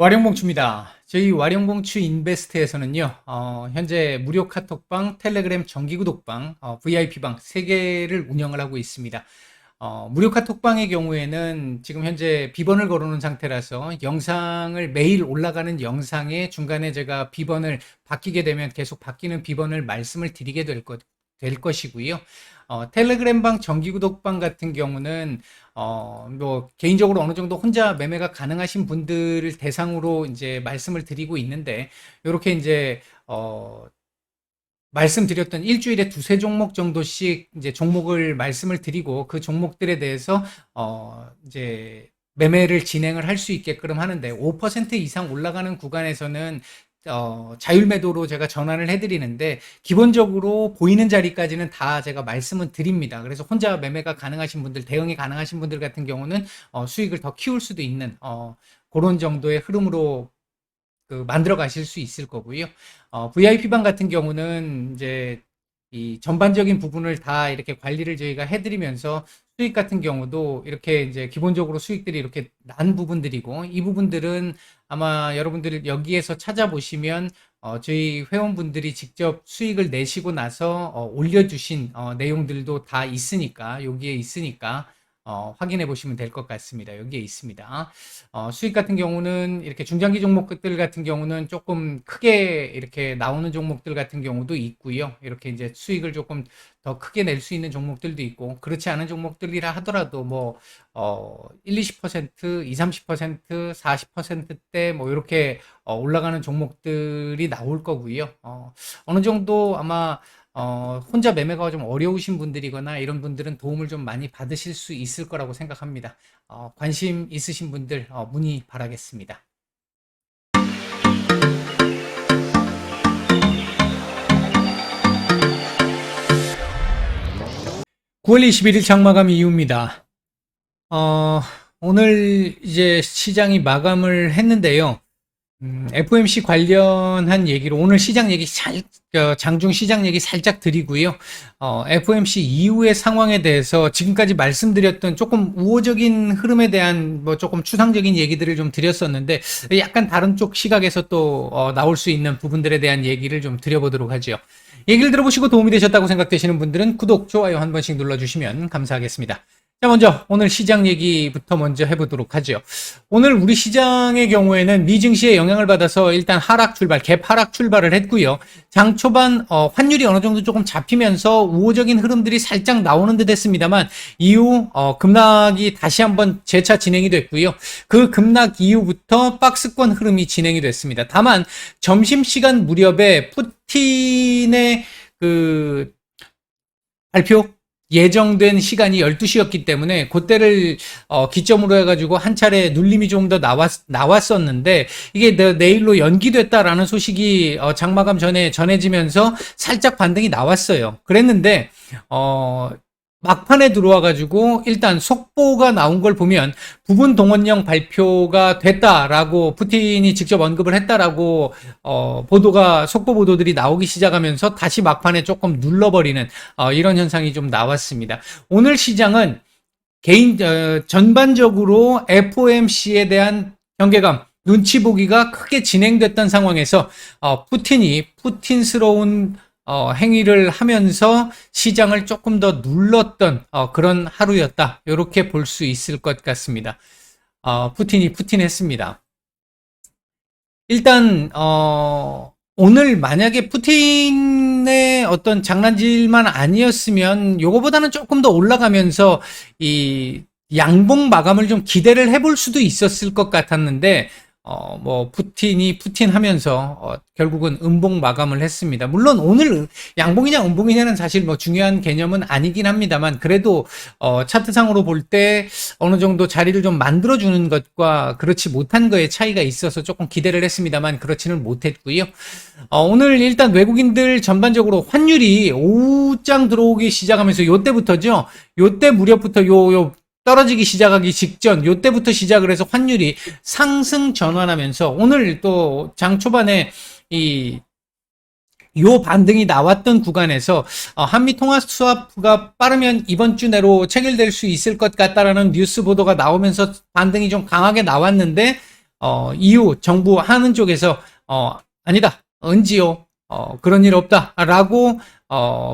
와룡봉추입니다. 저희 와룡봉추 인베스트에서는요, 현재 무료 카톡방, 텔레그램 정기구독방, VIP방 3개를 운영을 하고 있습니다. 무료 카톡방의 경우에는 지금 현재 비번을 걸어놓은 상태라서 영상을 매일 올라가는 영상에 중간에 제가 비번을 바뀌게 되면 계속 바뀌는 비번을 말씀을 드리게 될 것이고요. 텔레그램방 정기구독방 같은 경우는 뭐 개인적으로 어느 정도 혼자 매매가 가능하신 분들을 대상으로 이제 말씀을 드리고 있는데, 이렇게 이제 말씀드렸던 일주일에 두세 종목 정도씩 이제 종목을 말씀을 드리고 그 종목들에 대해서 이제 매매를 진행을 할 수 있게끔 하는데, 5% 이상 올라가는 구간에서는 자율 매도로 제가 전환을 해드리는데, 기본적으로 보이는 자리까지는 다 제가 말씀은 드립니다. 그래서 혼자 매매가 가능하신 분들, 대응이 가능하신 분들 같은 경우는 수익을 더 키울 수도 있는 그런 정도의 흐름으로 만들어 가실 수 있을 거고요. VIP방 같은 경우는 이제 이 전반적인 부분을 다 이렇게 관리를 저희가 해드리면서 수익 같은 경우도 이렇게 이제 기본적으로 수익들이 이렇게 난 부분들이고, 이 부분들은 아마 여러분들 여기에서 찾아보시면 저희 회원분들이 직접 수익을 내시고 나서 올려주신 내용들도 다 있으니까, 여기에 있으니까 확인해 보시면 될 것 같습니다. 여기에 있습니다. 수익 같은 경우는 이렇게 중장기 종목들 같은 경우는 조금 크게 이렇게 나오는 종목들 같은 경우도 있고요. 이렇게 이제 수익을 조금 더 크게 낼 수 있는 종목들도 있고, 그렇지 않은 종목들이라 하더라도 뭐 1, 20%, 2, 30%, 40%대 뭐 이렇게 올라가는 종목들이 나올 거고요. 어느 정도 아마 혼자 매매가 좀 어려우신 분들이거나 이런 분들은 도움을 좀 많이 받으실 수 있을 거라고 생각합니다. 관심 있으신 분들 문의 바라겠습니다. 9월 21일 장마감 이후입니다. 오늘 이제 시장이 마감을 했는데요. FOMC 관련한 얘기로 오늘 시장 얘기 장중 시장 얘기 살짝 드리고요. FOMC 이후의 상황에 대해서 지금까지 말씀드렸던 조금 우호적인 흐름에 대한 뭐 조금 추상적인 얘기들을 좀 드렸었는데, 약간 다른 쪽 시각에서 또 나올 수 있는 부분들에 대한 얘기를 좀 드려보도록 하죠. 얘기를 들어보시고 도움이 되셨다고 생각되시는 분들은 구독, 좋아요 한 번씩 눌러주시면 감사하겠습니다. 자, 먼저 오늘 시장 얘기부터 먼저 해보도록 하죠. 오늘 우리 시장의 경우에는 미 증시에 영향을 받아서 일단 하락 출발, 갭 하락 출발을 했고요. 장 초반 환율이 어느 정도 조금 잡히면서 우호적인 흐름들이 살짝 나오는 듯 했습니다만, 이후 급락이 다시 한번 재차 진행이 됐고요. 그 급락 이후부터 박스권 흐름이 진행이 됐습니다. 다만 점심시간 무렵에 푸틴의 그 발표 예정된 시간이 12시였기 때문에 그때를 기점으로 해가지고 한 차례 눌림이 좀 더 나왔었는데, 이게 내일로 연기됐다라는 소식이 장마감 전에 전해지면서 살짝 반등이 나왔어요. 그랬는데 막판에 들어와가지고 일단 속보가 나온 걸 보면 부분 동원령 발표가 됐다라고 푸틴이 직접 언급을 했다라고 속보 보도들이 나오기 시작하면서 다시 막판에 조금 눌러버리는 이런 현상이 좀 나왔습니다. 오늘 시장은 전반적으로 FOMC에 대한 경계감, 눈치 보기가 크게 진행됐던 상황에서 푸틴스러운 행위를 하면서 시장을 조금 더 눌렀던 그런 하루였다, 이렇게 볼 수 있을 것 같습니다. 푸틴이 푸틴했습니다. 일단 오늘 만약에 푸틴의 어떤 장난질만 아니었으면 요거보다는 조금 더 올라가면서 이 양봉 마감을 좀 기대를 해볼 수도 있었을 것 같았는데, 뭐 푸틴이 푸틴하면서 결국은 음봉 마감을 했습니다. 물론 오늘 양봉이냐 음봉이냐는 사실 뭐 중요한 개념은 아니긴 합니다만, 그래도 차트상으로 볼 때 어느 정도 자리를 좀 만들어주는 것과 그렇지 못한 거에 차이가 있어서 조금 기대를 했습니다만 그렇지는 못했고요. 오늘 일단 외국인들 전반적으로 환율이 오후장 들어오기 시작하면서 요때부터죠. 요때 무렵부터 떨어지기 시작하기 직전 요때부터 시작을 해서 환율이 상승 전환하면서 오늘 또 장 초반에 요 반등이 나왔던 구간에서 한미 통화 스와프가 빠르면 이번 주 내로 체결될 수 있을 것 같다라는 뉴스 보도가 나오면서 반등이 좀 강하게 나왔는데, 이후 정부 하는 쪽에서 아니다, 은지요, 그런 일 없다라고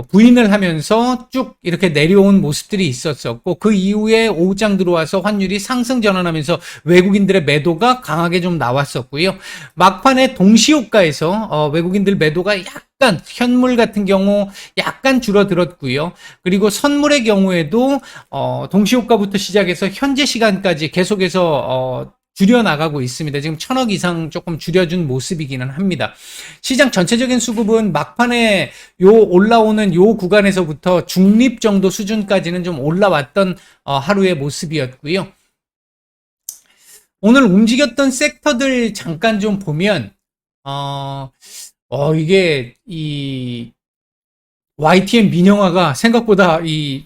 부인을 하면서 쭉 이렇게 내려온 모습들이 있었었고, 그 이후에 오후장 들어와서 환율이 상승 전환하면서 외국인들의 매도가 강하게 좀 나왔었고요. 막판에 동시효과에서 외국인들 매도가 약간, 현물 같은 경우 약간 줄어들었고요. 그리고 선물의 경우에도 동시효과부터 시작해서 현재 시간까지 계속해서 줄여나가고 있습니다. 지금 1,000억 이상 조금 줄여준 모습이기는 합니다. 시장 전체적인 수급은 막판에 올라오는 요 구간에서부터 중립 정도 수준까지는 좀 올라왔던 하루의 모습이었고요. 오늘 움직였던 섹터들 잠깐 좀 보면 이게 이 YTN 민영화가 생각보다 이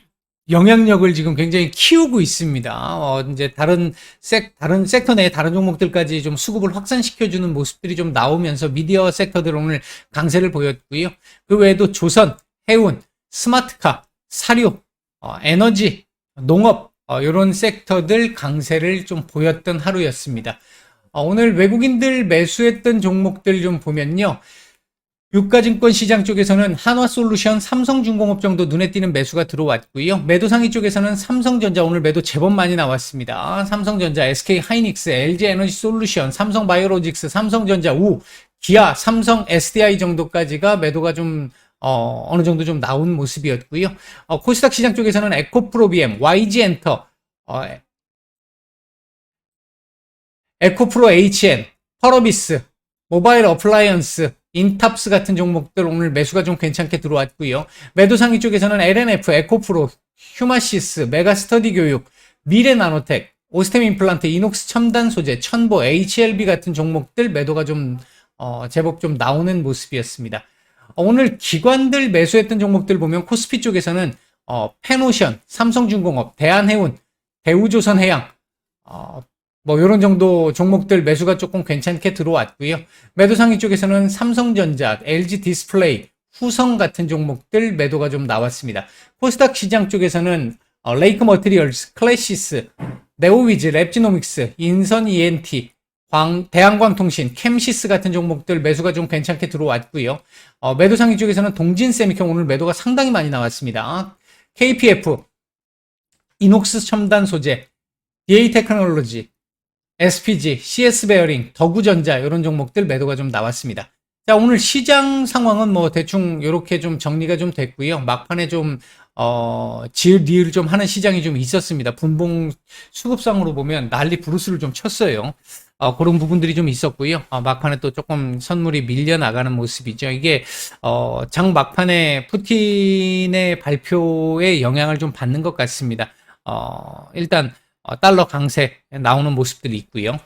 영향력을 지금 굉장히 키우고 있습니다. 이제 다른 섹터 내 다른 종목들까지 좀 수급을 확산시켜주는 모습들이 좀 나오면서 미디어 섹터들 오늘 강세를 보였고요. 그 외에도 조선, 해운, 스마트카, 사료, 에너지, 농업, 이런 섹터들 강세를 좀 보였던 하루였습니다. 오늘 외국인들 매수했던 종목들 좀 보면요. 유가증권 시장 쪽에서는 한화솔루션, 삼성중공업 정도 눈에 띄는 매수가 들어왔고요. 매도상위 쪽에서는 삼성전자 오늘 매도 제법 많이 나왔습니다. 삼성전자, SK하이닉스, LG에너지솔루션, 삼성바이오로직스, 삼성전자, 기아, 삼성, SDI 정도까지가 매도가 좀 어느 정도 좀 나온 모습이었고요. 코스닥 시장 쪽에서는 에코프로비엠, YG엔터, 에코프로 HN, 펄어비스, 모바일 어플라이언스, 인탑스 같은 종목들 오늘 매수가 좀 괜찮게 들어왔고요. 매도상위 쪽에서는 LNF, 에코프로, 휴마시스, 메가스터디 교육, 미래나노텍, 오스템 임플란트, 이녹스 첨단 소재, 천보, HLB 같은 종목들 매도가 좀 제법 좀 나오는 모습이었습니다. 오늘 기관들 매수했던 종목들 보면 코스피 쪽에서는 펜오션, 삼성중공업, 대한해운, 대우조선해양, 뭐 이런 정도 종목들 매수가 조금 괜찮게 들어왔고요. 매도상위 쪽에서는 삼성전자, LG디스플레이, 후성 같은 종목들 매도가 좀 나왔습니다. 코스닥 시장 쪽에서는 레이크 머티리얼스, 클래시스, 네오위즈, 랩지노믹스, 인선 ENT, 대한광통신, 캠시스 같은 종목들 매수가 좀 괜찮게 들어왔고요. 매도상위 쪽에서는 동진세미컴 오늘 매도가 상당히 많이 나왔습니다. KPF, 이녹스 첨단 소재, DA테크놀로지, SPG, CS베어링, 더구전자 이런 종목들 매도가 좀 나왔습니다. 자, 오늘 시장 상황은 뭐 대충 이렇게 좀 정리가 좀 됐고요. 막판에 좀 지을 니을 좀 하는 시장이 좀 있었습니다. 분봉 수급상으로 보면 난리 부르스를 좀 쳤어요. 그런 부분들이 좀 있었고요. 막판에 또 조금 선물이 밀려나가는 모습이죠. 이게 장 막판에 푸틴의 발표에 영향을 좀 받는 것 같습니다. 일단 달러 강세 나오는 모습들이 있고요.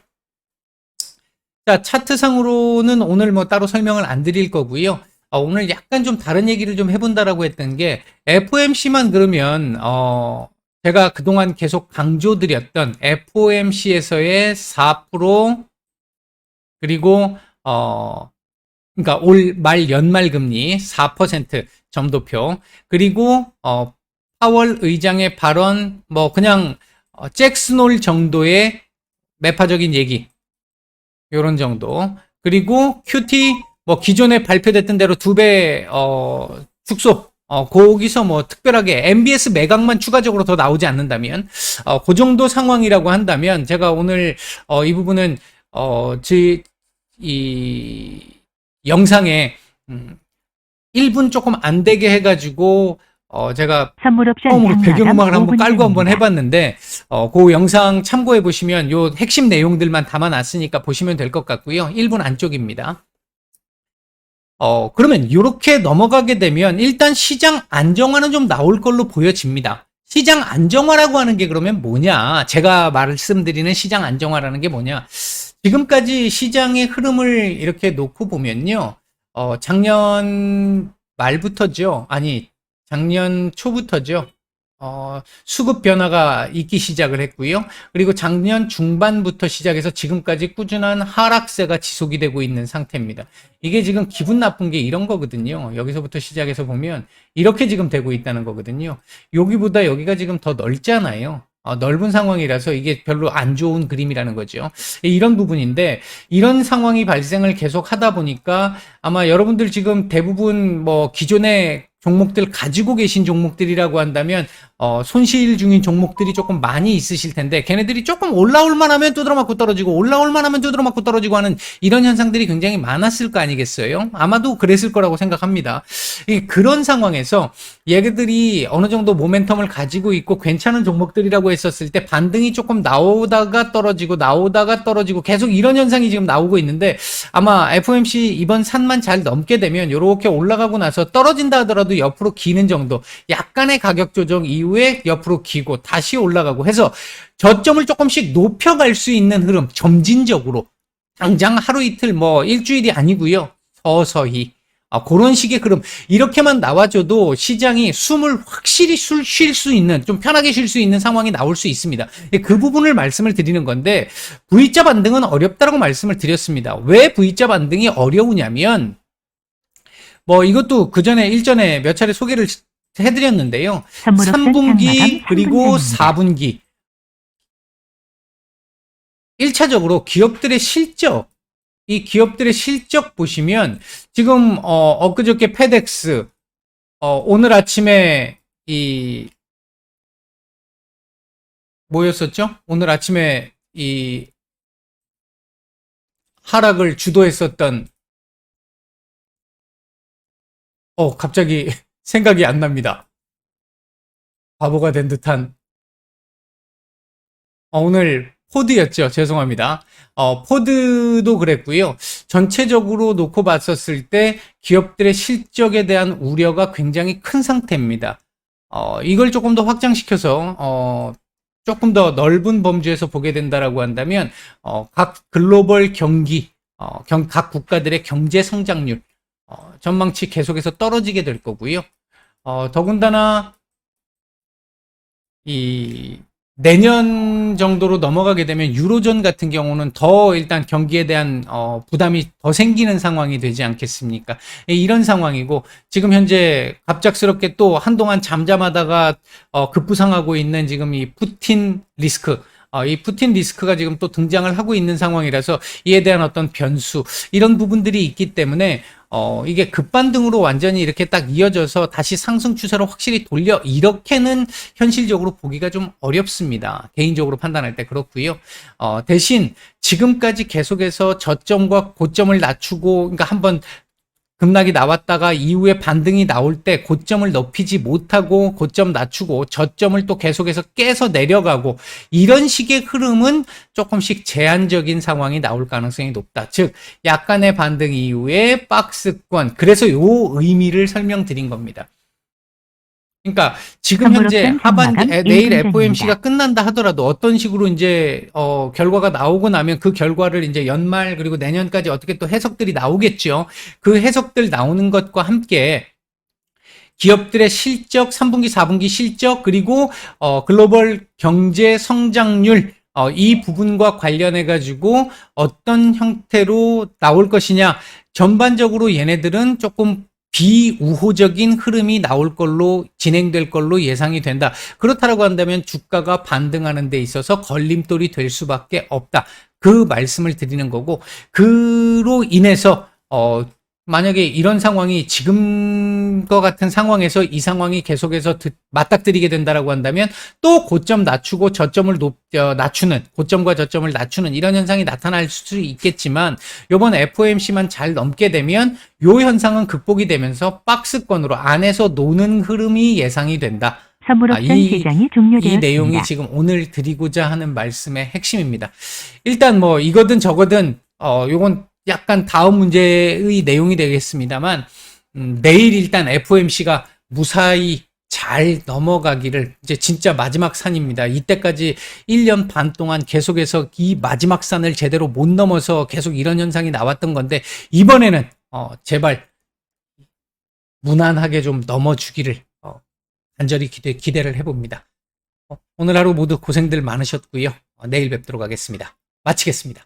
자, 차트상으로는 오늘 뭐 따로 설명을 안 드릴 거고요. 오늘 약간 좀 다른 얘기를 좀 해본다라고 했던 게 FOMC만 그러면 제가 그동안 계속 강조드렸던 FOMC에서의 4% 그리고 그러니까 올 말 연말 금리 4% 점도표 그리고 파월 의장의 발언 뭐 그냥 잭슨홀 정도의 매파적인 얘기 요런 정도 그리고 QT 뭐 기존에 발표됐던 대로 2배 축소 거기서 뭐 특별하게 MBS 매각만 추가적으로 더 나오지 않는다면 그 정도 상황이라고 한다면 제가 오늘 이 부분은 이 영상에 1분 조금 안 되게 해가지고 제가 처음으로 배경음악을 한번 깔고 한번 해봤는데 그 영상 참고해 보시면 요 핵심 내용들만 담아놨으니까 보시면 될 것 같고요. 1분 안쪽입니다. 그러면 이렇게 넘어가게 되면 일단 시장 안정화는 좀 나올 걸로 보여집니다. 시장 안정화라고 하는 게 그러면 뭐냐? 제가 말씀드리는 시장 안정화라는 게 뭐냐? 지금까지 시장의 흐름을 이렇게 놓고 보면요. 작년 말부터죠. 아니, 작년 초부터죠. 수급 변화가 있기 시작을 했고요. 그리고 작년 중반부터 시작해서 지금까지 꾸준한 하락세가 지속이 되고 있는 상태입니다. 이게 지금 기분 나쁜 게 이런 거거든요. 여기서부터 시작해서 보면 이렇게 지금 되고 있다는 거거든요. 여기보다 여기가 지금 더 넓잖아요. 넓은 상황이라서 이게 별로 안 좋은 그림이라는 거죠. 이런 부분인데 이런 상황이 발생을 계속 하다 보니까 아마 여러분들 지금 대부분 뭐 기존의 종목들 가지고 계신 종목들이라고 한다면 손실 중인 종목들이 조금 많이 있으실 텐데 걔네들이 조금 올라올만 하면 두드러 맞고 떨어지고 올라올만 하면 두드러 맞고 떨어지고 하는 이런 현상들이 굉장히 많았을 거 아니겠어요? 아마도 그랬을 거라고 생각합니다. 그런 상황에서 얘네들이 어느 정도 모멘텀을 가지고 있고 괜찮은 종목들이라고 했었을 때 반등이 조금 나오다가 떨어지고 계속 이런 현상이 지금 나오고 있는데 아마 FOMC 이번 산만 잘 넘게 되면 이렇게 올라가고 나서 떨어진다 하더라도 옆으로 기는 정도, 약간의 가격 조정 이후에 옆으로 기고 다시 올라가고 해서 저점을 조금씩 높여갈 수 있는 흐름, 점진적으로 당장 하루 이틀 뭐 일주일이 아니고요, 서서히 그런 식의 흐름 이렇게만 나와줘도 시장이 숨을 확실히 쉴 수 있는, 좀 편하게 쉴 수 있는 상황이 나올 수 있습니다. 그 부분을 말씀을 드리는 건데 V자 반등은 어렵다라고 말씀을 드렸습니다. 왜 V자 반등이 어려우냐면 뭐 이것도 그전에 일전에 몇 차례 소개를 해드렸는데요. 3분기 그리고 4분기 1차적으로 기업들의 실적, 이 기업들의 실적 보시면 지금 엊그저께 페덱스 오늘 아침에 이 뭐였었죠? 오늘 아침에 이 하락을 주도했었던 갑자기 생각이 안 납니다. 바보가 된 듯한 오늘 포드였죠. 죄송합니다. 포드도 그랬고요. 전체적으로 놓고 봤었을 때 기업들의 실적에 대한 우려가 굉장히 큰 상태입니다. 이걸 조금 더 확장시켜서 조금 더 넓은 범주에서 보게 된다라고 한다면 각 글로벌 경기, 각 국가들의 경제 성장률 전망치 계속해서 떨어지게 될 거고요. 더군다나 이 내년 정도로 넘어가게 되면 유로존 같은 경우는 더 일단 경기에 대한 부담이 더 생기는 상황이 되지 않겠습니까? 이런 상황이고 지금 현재 갑작스럽게 또 한동안 잠잠하다가 급부상하고 있는 지금 이 푸틴 리스크, 이 푸틴 리스크가 지금 또 등장을 하고 있는 상황이라서 이에 대한 어떤 변수, 이런 부분들이 있기 때문에 이게 급반등으로 완전히 이렇게 딱 이어져서 다시 상승 추세로 확실히 돌려, 이렇게는 현실적으로 보기가 좀 어렵습니다. 개인적으로 판단할 때 그렇고요. 대신 지금까지 계속해서 저점과 고점을 낮추고, 그러니까 한번 급락이 나왔다가 이후에 반등이 나올 때 고점을 높이지 못하고 고점 낮추고 저점을 또 계속해서 깨서 내려가고, 이런 식의 흐름은 조금씩 제한적인 상황이 나올 가능성이 높다. 즉 약간의 반등 이후에 박스권, 그래서 요 의미를 설명드린 겁니다. 그러니까 지금 현재 내일 FOMC가 끝난다 하더라도 어떤 식으로 이제 결과가 나오고 나면 그 결과를 이제 연말 그리고 내년까지 어떻게 또 해석들이 나오겠죠. 그 해석들 나오는 것과 함께 기업들의 실적, 3분기, 4분기 실적, 그리고 글로벌 경제 성장률, 이 부분과 관련해 가지고 어떤 형태로 나올 것이냐, 전반적으로 얘네들은 조금 비우호적인 흐름이 나올 걸로, 진행될 걸로 예상이 된다. 그렇다고 한다면 주가가 반등하는 데 있어서 걸림돌이 될 수밖에 없다. 그 말씀을 드리는 거고, 그로 인해서 만약에 이런 상황이 지금과 같은 상황에서 이 상황이 계속해서 맞닥뜨리게 된다라고 한다면 또 고점 낮추고 저점을 낮추는, 고점과 저점을 낮추는 이런 현상이 나타날 수 있겠지만, 이번 FOMC만 잘 넘게 되면 이 현상은 극복이 되면서 박스권으로 안에서 노는 흐름이 예상이 된다. 이 내용이 지금 오늘 드리고자 하는 말씀의 핵심입니다. 일단 뭐 이거든 저거든 요건 약간 다음 문제의 내용이 되겠습니다만, 내일 일단 FOMC가 무사히 잘 넘어가기를, 이제 진짜 마지막 산입니다. 이때까지 1년 반 동안 계속해서 이 마지막 산을 제대로 못 넘어서 계속 이런 현상이 나왔던 건데, 이번에는 제발 무난하게 좀 넘어주기를 간절히 기대를 해봅니다. 오늘 하루 모두 고생들 많으셨고요. 내일 뵙도록 하겠습니다. 마치겠습니다.